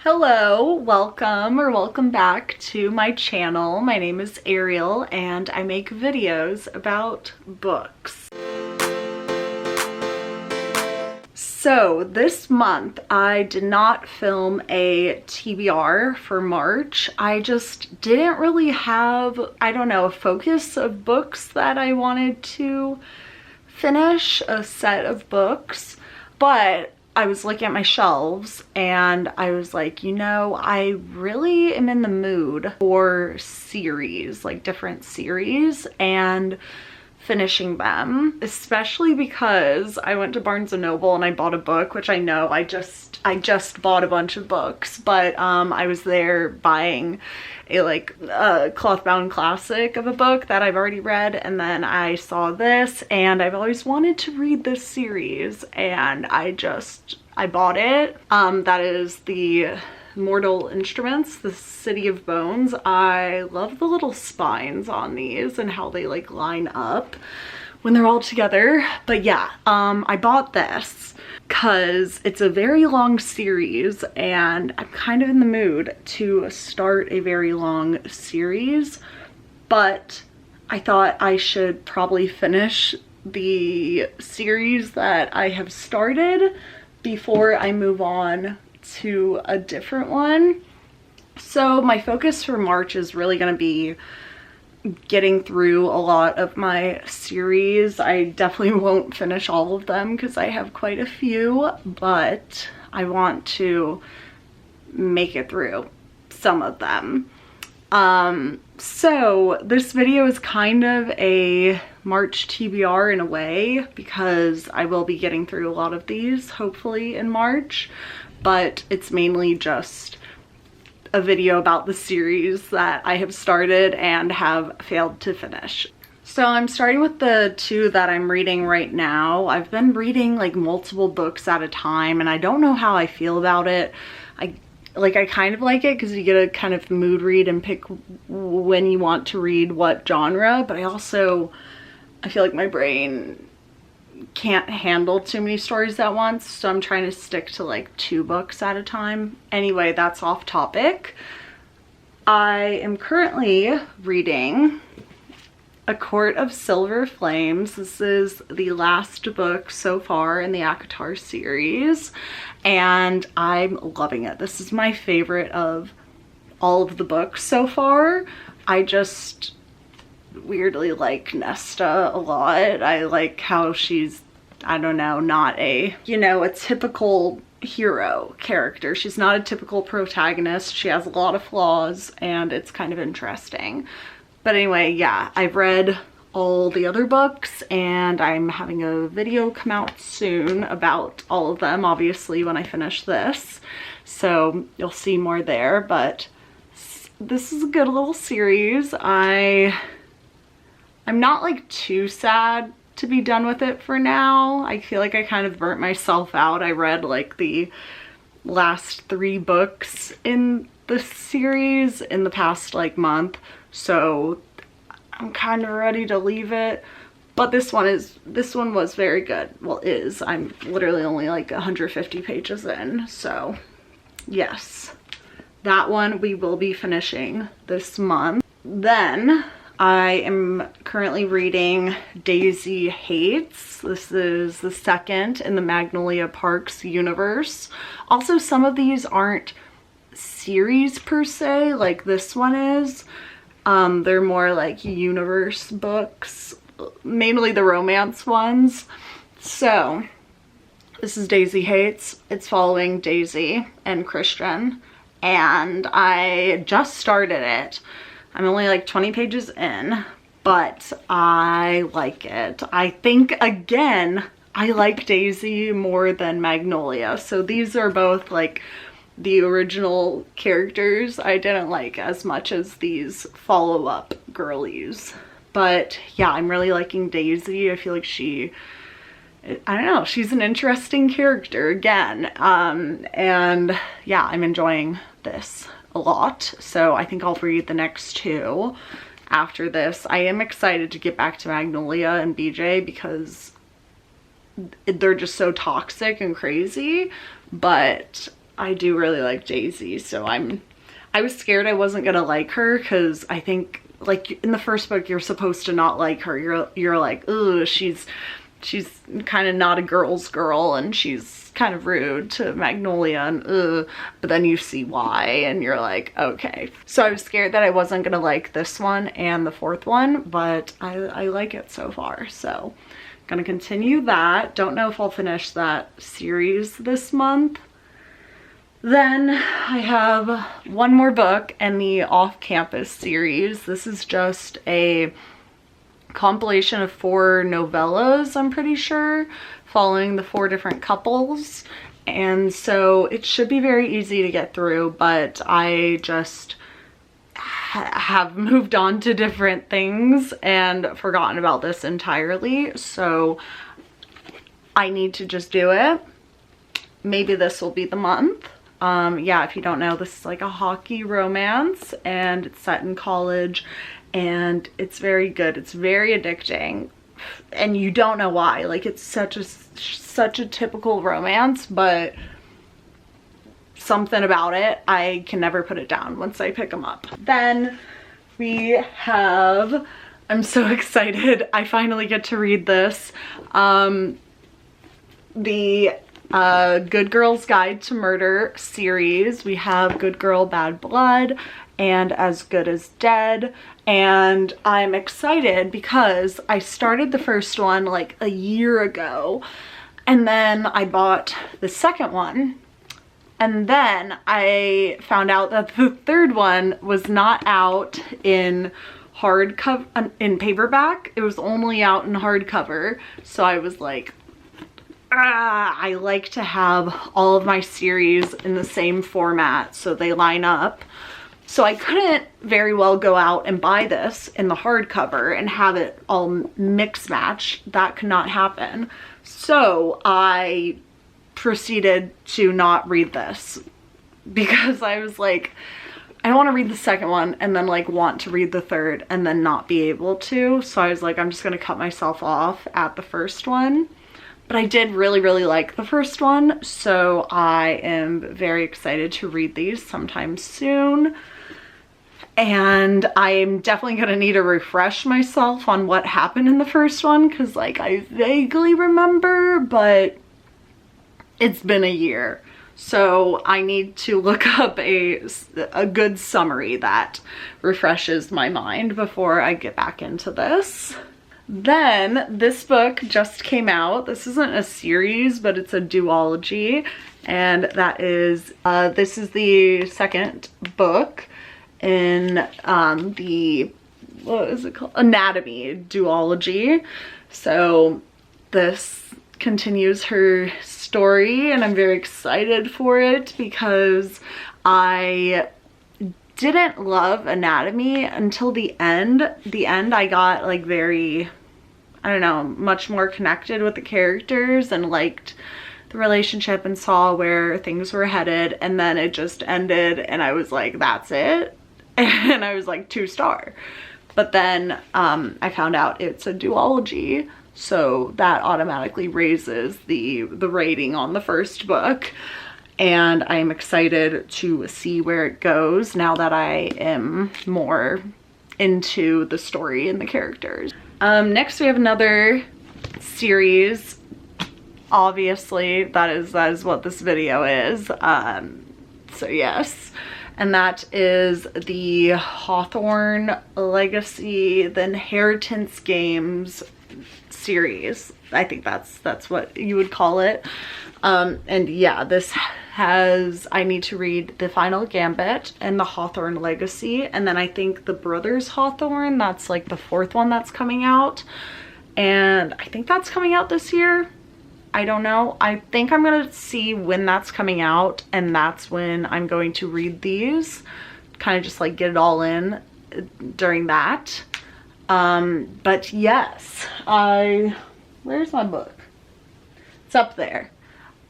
Hello, welcome back to my channel. My name is Ariel and I make videos about books. So this month I did not film a TBR for March. I just didn't really have, a focus of books that I wanted to finish, a set of books, but I was looking at my shelves and I was like, I really am in the mood for series, like different series, and finishing them, especially because I went to Barnes & Noble and I bought a book, which I know I just bought a bunch of books, but I was there buying a cloth-bound classic of a book that I've already read, and then I saw this and I've always wanted to read this series and I bought it. That is the Mortal Instruments, the City of Bones. I love the little spines on these and how they like line up when they're all together. But yeah, I bought this because it's a very long series and I'm kind of in the mood to start a very long series, but I thought I should probably finish the series that I have started before I move on to a different one. So my focus for March is really going to be getting through a lot of my series. I definitely won't finish all of them because I have quite a few, but I want to make it through some of them. So this video is kind of a March TBR in a way because I will be getting through a lot of these hopefully in March, but it's mainly just a video about the series that I have started and have failed to finish. So I'm starting with the two that I'm reading right now. I've been reading like multiple books at a time and I don't know how I feel about it. I kind of like it because you get a kind of mood read and pick when you want to read what genre, but I feel like my brain can't handle too many stories at once, so I'm trying to stick to like 2 books at a time. Anyway, that's off topic. I am currently reading A Court of Silver Flames. This is the last book so far in the ACOTAR series and I'm loving it. This is my favorite of all of the books so far. I just weirdly like Nesta a lot. I like how she's, not a typical hero character. She's not a typical protagonist. She has a lot of flaws and it's kind of interesting. But anyway, yeah, I've read all the other books and I'm having a video come out soon about all of them, obviously, when I finish this. So you'll see more there, but this is a good little series. I'm not like too sad to be done with it for now. I feel like I kind of burnt myself out. I read like the last 3 books in the series in the past like month, so I'm kind of ready to leave it. But this one was very good. Well, I'm literally only like 150 pages in, so yes, that one we will be finishing this month. Then I am currently reading Daisy Hates. This is the second in the Magnolia Parks universe. Also, some of these aren't series per se, like this one is. They're more like universe books, mainly the romance ones. So this is Daisy Hates. It's following Daisy and Christian, and I just started it. I'm only like 20 pages in, but I like it. I think, again, I like Daisy more than Magnolia. So these are both like the original characters I didn't like as much as these follow-up girlies. But yeah, I'm really liking Daisy. I feel like she's an interesting character again. And yeah, I'm enjoying this a lot. So I think I'll read the next 2 after this. I am excited to get back to Magnolia and BJ because they're just so toxic and crazy, but I do really like Daisy, so I was scared I wasn't gonna like her, because I think, like, in the first book you're supposed to not like her. You're like, ugh, she's kind of not a girl's girl, and she's kind of rude to Magnolia, and ugh. But then you see why, and you're like, okay. So I was scared that I wasn't gonna like this one and the fourth one, but I like it so far. So I'm gonna continue that. Don't know if I'll finish that series this month. Then I have one more book in the Off-Campus series. This is just a compilation of 4 novellas, I'm pretty sure, following the 4 different couples. And so it should be very easy to get through, but I just have moved on to different things and forgotten about this entirely. So I need to just do it. Maybe this will be the month. Yeah, if you don't know, this is like a hockey romance, and it's set in college, and it's very good. It's very addicting, and you don't know why. Like, it's such a typical romance, but something about it, I can never put it down once I pick them up. Then we have, I'm so excited, I finally get to read this, the Good Girl's Guide to Murder series. We have Good Girl, Bad Blood and As Good as Dead, and I'm excited because I started the first one like a year ago, and then I bought the second one, and then I found out that the third one was not out in hardcover, in paperback. It was only out in hardcover. So I was like, I like to have all of my series in the same format so they line up. So I couldn't very well go out and buy this in the hardcover and have it all mix match. That could not happen. So I proceeded to not read this because I was like, I don't want to read the second one and then like want to read the third and then not be able to. So I was like, I'm just going to cut myself off at the first one. But I did really, really like the first one, so I am very excited to read these sometime soon. And I'm definitely gonna need to refresh myself on what happened in the first one, because like I vaguely remember, but it's been a year. So I need to look up a good summary that refreshes my mind before I get back into this. Then this book just came out. This isn't a series, but it's a duology, and that is this is the second book in the, what is it called, anatomy duology. So this continues her story, and I'm very excited for it because I didn't love anatomy until the end. I got like very, I don't know, much more connected with the characters and liked the relationship and saw where things were headed, and then it just ended and I was like, that's it. And I was like 2-star. But then I found out it's a duology, so that automatically raises the rating on the first book. And I'm excited to see where it goes now that I am more into the story and the characters. Next we have another series. Obviously, that is what this video is. So yes. And that is the Hawthorne Legacy, the Inheritance Games series. I think that's what you would call it. And yeah, this has, I need to read the Final Gambit and the Hawthorne Legacy, and then I think the Brothers Hawthorne, that's like the 4th one that's coming out, and I think that's coming out this year. I don't know. I think I'm gonna see when that's coming out, and that's when I'm going to read these, kind of just like get it all in during that. But yes, where's my book? It's up there.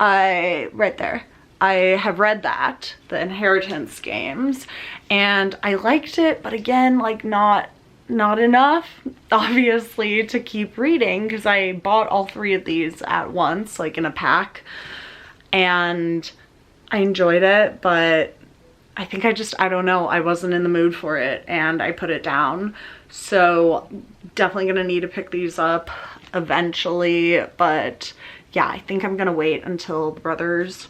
Right there. I have read that, the Inheritance Games, and I liked it, but again, like not enough, obviously, to keep reading, because I bought all 3 of these at once, like in a pack, and I enjoyed it, but I think I don't know, I wasn't in the mood for it and I put it down. So definitely gonna need to pick these up eventually, but yeah, I think I'm gonna wait until the Brothers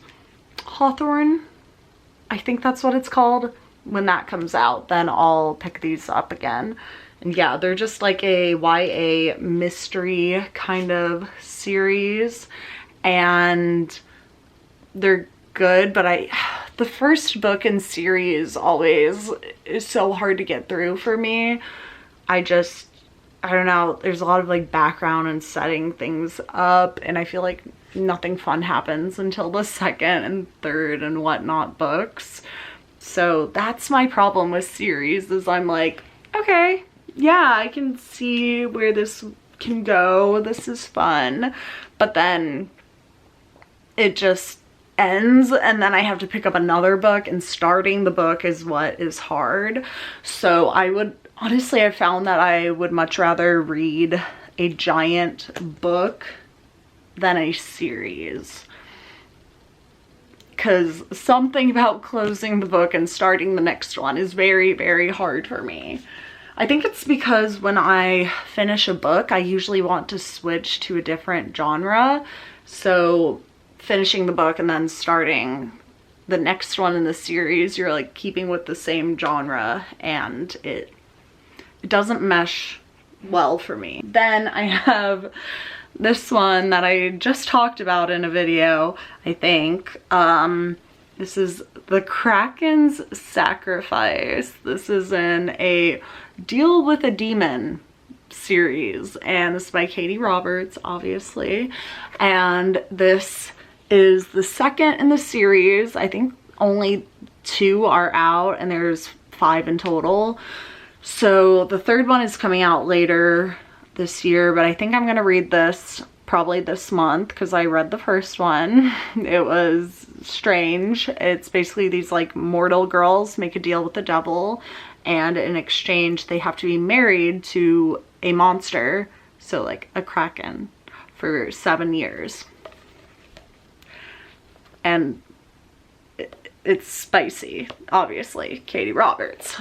Hawthorne, I think that's what it's called, when that comes out, then I'll pick these up again. And yeah, they're just like a YA mystery kind of series, and they're good, but the first book in series always is so hard to get through for me. I don't know, there's a lot of like background and setting things up, and I feel like nothing fun happens until the second and third and whatnot books. So that's my problem with series, is I'm like, okay, yeah, I can see where this can go, this is fun, but then it just ends and then I have to pick up another book, and starting the book is what is hard. So honestly, I found that I would much rather read a giant book than a series, because something about closing the book and starting the next one is very, very hard for me. I think it's because when I finish a book, I usually want to switch to a different genre. So finishing the book and then starting the next one in the series, you're like keeping with the same genre, and it doesn't mesh well for me. Then I have this one that I just talked about in a video, I think. This is the Krakens Sacrifice. This is in a Deal with a Demon series, and this is by Katie Roberts, obviously. And this is the second in the series. I think only 2 are out and there's 5 in total. So the third one is coming out later this year, but I think I'm gonna read this probably this month because I read the first one. It was strange. It's basically these like mortal girls make a deal with the devil, and in exchange they have to be married to a monster, so like a kraken, for 7 years. And it's spicy, obviously, Katie Roberts.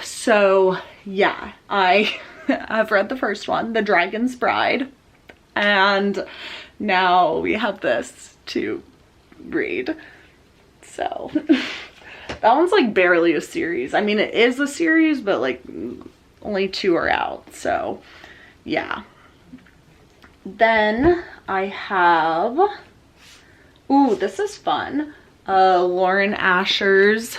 So yeah, I have read the first one, The Dragon's Bride, and now we have this to read. So that one's like barely a series. I mean, it is a series, but like only 2 are out. So yeah. Then I have, ooh, this is fun. Lauren Asher's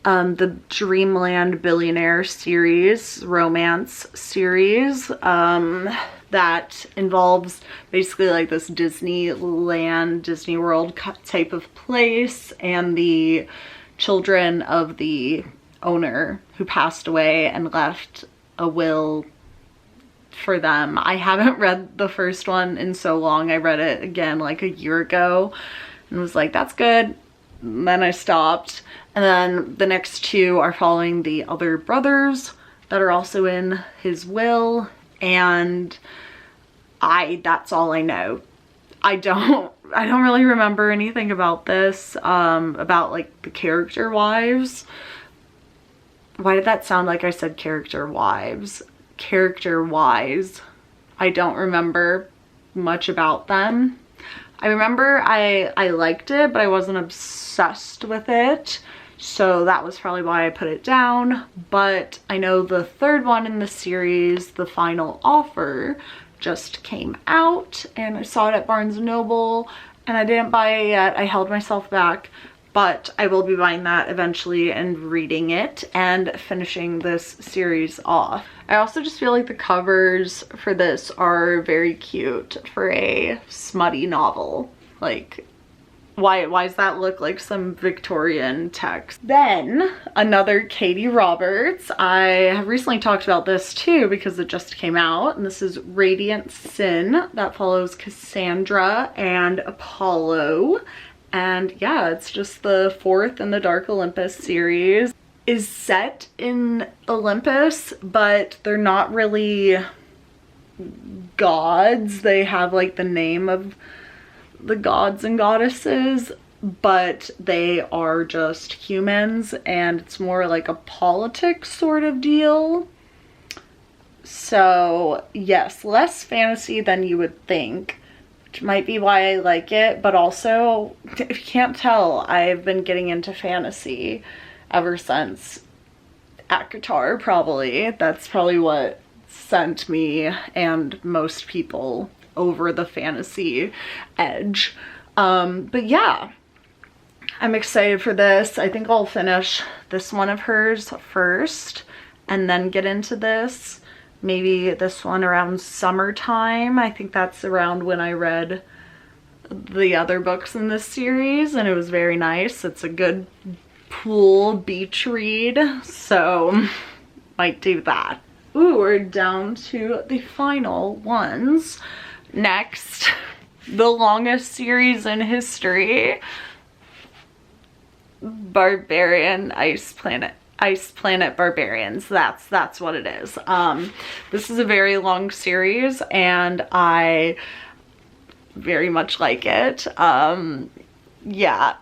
the Dreamland Billionaires series, romance series, that involves basically like this Disneyland, Disney World type of place, and the children of the owner who passed away and left a will for them. I haven't read the first one in so long. I read it again like a year ago and was like, that's good. And then I stopped. And then the next 2 are following the other brothers that are also in his will. And that's all I know. I don't really remember anything about this, about like the character wives. Why did that sound like I said character wives? Character wise, I don't remember much about them. I remember I liked it, but I wasn't obsessed with it. So that was probably why I put it down. But I know the third one in the series, The Final Offer, just came out, and I saw it at Barnes & Noble, and I didn't buy it yet. I held myself back, but I will be buying that eventually and reading it and finishing this series off. I also just feel like the covers for this are very cute for a smutty novel. Like, why does that look like some Victorian text? Then another Katie Roberts. I have recently talked about this too because it just came out, and this is Radiant Sin, that follows Cassandra and Apollo. And yeah, it's just the 4th in the Dark Olympus series. Is set in Olympus, but they're not really gods. They have like the name of the gods and goddesses, but they are just humans, and it's more like a politics sort of deal. So yes, less fantasy than you would think, which might be why I like it, but also, if you can't tell, I've been getting into fantasy ever since ACOTAR, probably. That's probably what sent me and most people over the fantasy edge. But yeah, I'm excited for this. I think I'll finish this one of hers first and then get into this. Maybe this one around summertime. I think that's around when I read the other books in this series, and it was very nice. It's a good pool beach read, so might do that. Ooh, we're down to the final ones. Next, the longest series in history, Barbarian Ice Planet Barbarians. That's what it is. This is a very long series, and I very much like it. Yeah,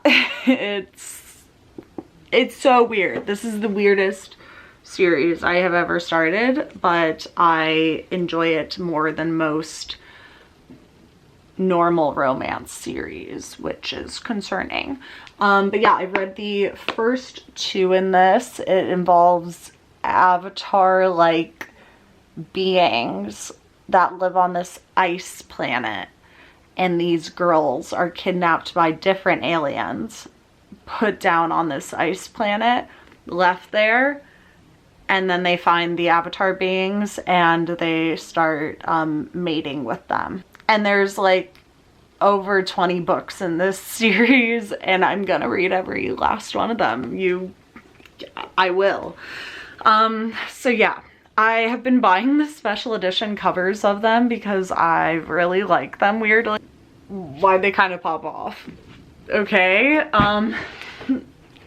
it's so weird. This is the weirdest series I have ever started, but I enjoy it more than most normal romance series, which is concerning. But yeah, I've read the first two in this. It involves avatar-like beings that live on this ice planet, and these girls are kidnapped by different aliens, put down on this ice planet, left there, and then they find the avatar beings and they start mating with them. And there's like over 20 books in this series, and I'm gonna read every last one of them. I will. So yeah, I have been buying the special edition covers of them because I really like them. Weirdly, why'd they kind of pop off? Okay.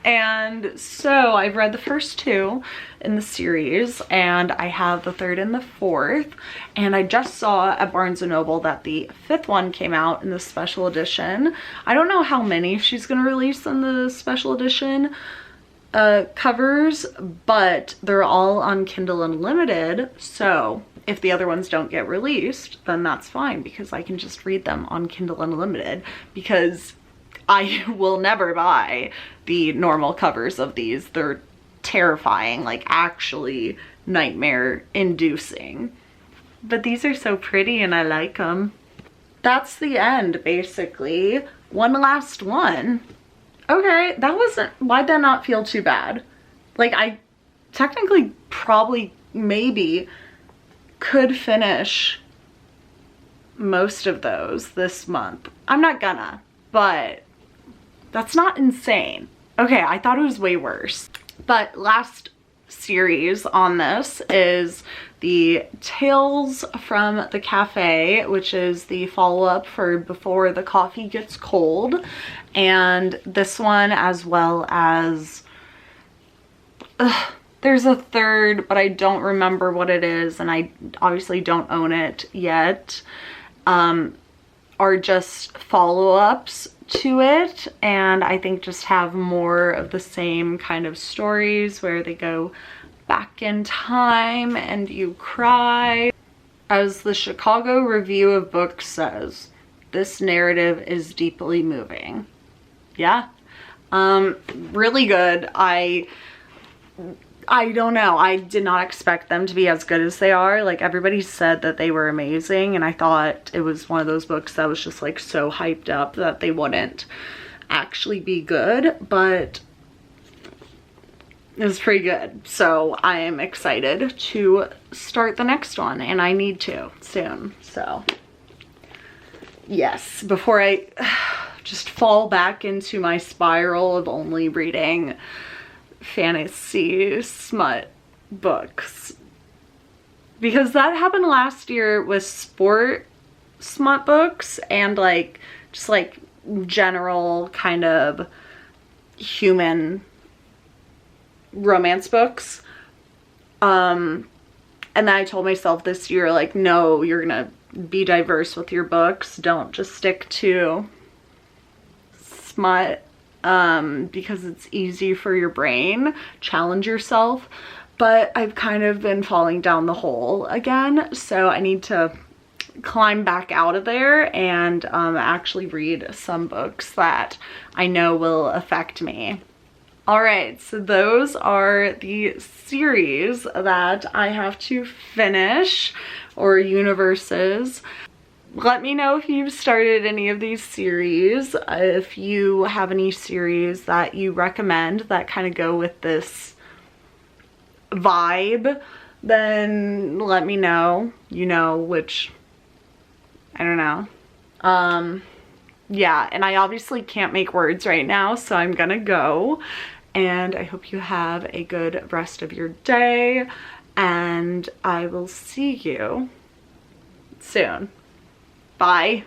And so I've read the first two in the series, and I have the third and the fourth, and I just saw at Barnes & Noble that the fifth one came out in the special edition. I don't know how many she's gonna release in the special edition covers, but they're all on Kindle Unlimited, so if the other ones don't get released, then that's fine, because I can just read them on Kindle Unlimited, because I will never buy the normal covers of these. They're terrifying, like actually nightmare inducing. But these are so pretty and I like them. That's the end, basically. One last one. Okay, that wasn't, why'd that not feel too bad? Like, I technically probably maybe could finish most of those this month. I'm not gonna, but that's not insane. Okay, I thought it was way worse. But last series on this is the Tales from the Cafe, which is the follow-up for Before the Coffee Gets Cold. And this one, as well as there's a third, but I don't remember what it is, and I obviously don't own it yet, are just follow-ups to it, and I think just have more of the same kind of stories where they go back in time and you cry. As the Chicago Review of Books says, this narrative is deeply moving. Yeah, really good. I don't know, I did not expect them to be as good as they are. Like, everybody said that they were amazing, and I thought it was one of those books that was just like so hyped up that they wouldn't actually be good, but it was pretty good. So I am excited to start the next one, and I need to soon. So yes, before I just fall back into my spiral of only reading fantasy smut books, because that happened last year with sport smut books and like just like general kind of human romance books, and then I told myself this year, like, no, you're gonna be diverse with your books, don't just stick to smut because it's easy for your brain. Challenge yourself. But I've kind of been falling down the hole again, so I need to climb back out of there and actually read some books that I know will affect me. All right, so those are the series that I have to finish, or universes. Let me know if you've started any of these series, if you have any series that you recommend that kind of go with this vibe, then let me know, you know, which, I don't know. Yeah, and I obviously can't make words right now, so I'm gonna go. And I hope you have a good rest of your day, and I will see you soon. Bye.